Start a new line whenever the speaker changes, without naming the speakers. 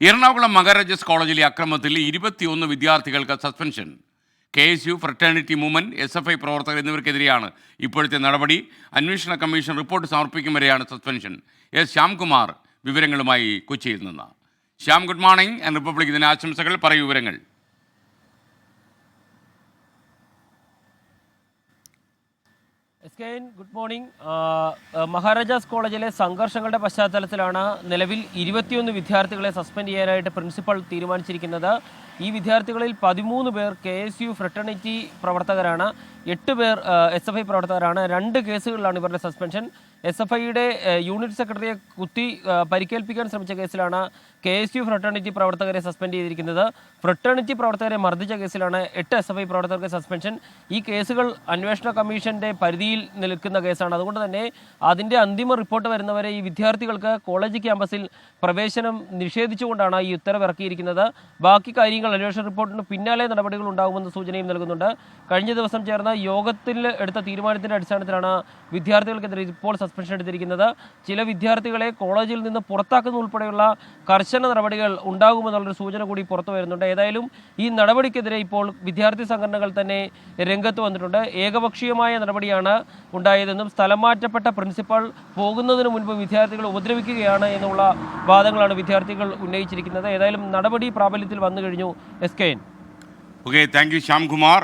എറണാകുളം മഹാരാജാസ് കോളേജിലെ അക്രമത്തിൽ 21 വിദ്യാർത്ഥികൾക്ക് suspension. KSU, fraternity movement, SFI പ്രവർത്തകർ എന്നിവർക്കെതിരെയാണ് ഇപ്പോഴത്തെ നടപടി. അന്വേഷണ കമ്മീഷൻ റിപ്പോർട്ട് സമർപ്പിക്കും വരെയാണ് സസ്പെൻഷൻ. ശ്യാംകുമാർ വിവരങ്ങളുമായി കൊച്ചിയിൽ നിന്ന്. Shyam, good morning and republic ദിന ആശംസകൾ. പറയൂ വിവരങ്ങൾ.
Good morning. മഹാരാജാസ് കോളേജിലെ സംഘർഷങ്ങളുടെ പശ്ചാത്തലത്തിലാണ് നിലവിൽ 21 വിദ്യാർത്ഥികളെ സസ്പെൻഡ് ചെയ്യാനായിട്ട് പ്രിൻസിപ്പൽ തീരുമാനിച്ചിരിക്കുന്നത്. ഈ വിദ്യാർത്ഥികളിൽ 13 പേർ KSU ഫ്രട്ടേണിറ്റി പ്രവർത്തകരാണ്, 8 പേർ SFI പ്രവർത്തകരാണ്. 2 കേസുകളിലാണ് ഇവരുടെ സസ്പെൻഷൻ. SFIയുടെ യൂണിറ്റ് സെക്രട്ടറിയെ കുത്തി പരിക്കേൽപ്പിക്കാൻ ശ്രമിച്ച കേസിലാണ് KSU ഫ്രട്ടേണിറ്റി പ്രവർത്തകരെ സസ്പെൻഡ് ചെയ്തിരിക്കുന്നത്. ഫ്രട്ടേണിറ്റി പ്രവർത്തകരെ മർദ്ദിച്ച കേസിലാണ് 8 SFI പ്രവർത്തകർക്ക് സസ്പെൻഷൻ. ഈ കേസുകൾ അന്വേഷണ കമ്മീഷന്റെ പരിധിയിൽ നിൽക്കുന്ന കേസാണ്. അതുകൊണ്ട് തന്നെ അതിൻ്റെ അന്തിമ റിപ്പോർട്ട് വരുന്നവരെ ഈ വിദ്യാർത്ഥികൾക്ക് കോളേജ് ക്യാമ്പസിൽ പ്രവേശനം നിഷേധിച്ചുകൊണ്ടാണ് ഈ ഉത്തരവ് ഇറക്കിയിരിക്കുന്നത്. ബാക്കി കാര്യങ്ങൾ അന്വേഷണ റിപ്പോർട്ടിന് പിന്നാലെ നടപടികൾ ഉണ്ടാകുമെന്ന സൂചനയും നൽകുന്നുണ്ട്. കഴിഞ്ഞ ദിവസം ചേർന്ന യോഗത്തിൽ എടുത്ത തീരുമാനത്തിൻ്റെ അടിസ്ഥാനത്തിലാണ് വിദ്യാർത്ഥികൾക്കെതിരെ ഇപ്പോൾ സസ്പെൻഷൻ എടുത്തിരിക്കുന്നത്. ചില വിദ്യാർത്ഥികളെ കോളേജിൽ നിന്ന് പുറത്താക്കുന്ന ഉൾപ്പെടെയുള്ള കർശന നടപടികൾ ഉണ്ടാകുമെന്നുള്ളൊരു സൂചന കൂടി പുറത്തു വരുന്നുണ്ട്. ഏതായാലും ഈ നടപടിക്കെതിരെ ഇപ്പോൾ വിദ്യാർത്ഥി സംഘടനകൾ തന്നെ രംഗത്ത് വന്നിട്ടുണ്ട്. ഏകപക്ഷീയമായ നടപടിയാണ് ഉണ്ടായതെന്നും സ്ഥലം മാറ്റപ്പെട്ട പ്രിൻസിപ്പൽ പോകുന്നതിന് മുൻപ് വിദ്യാർത്ഥികൾ ഉപദ്രവിക്കുകയാണ് എന്നുള്ള വാദങ്ങളാണ് വിദ്യാർത്ഥികൾ ഉന്നയിച്ചിരിക്കുന്നത്. ഏതായാലും നടപടി പ്രാബല്യത്തിൽ വന്നു കഴിഞ്ഞു. SKN.
Okay, thank you Shyamkumar.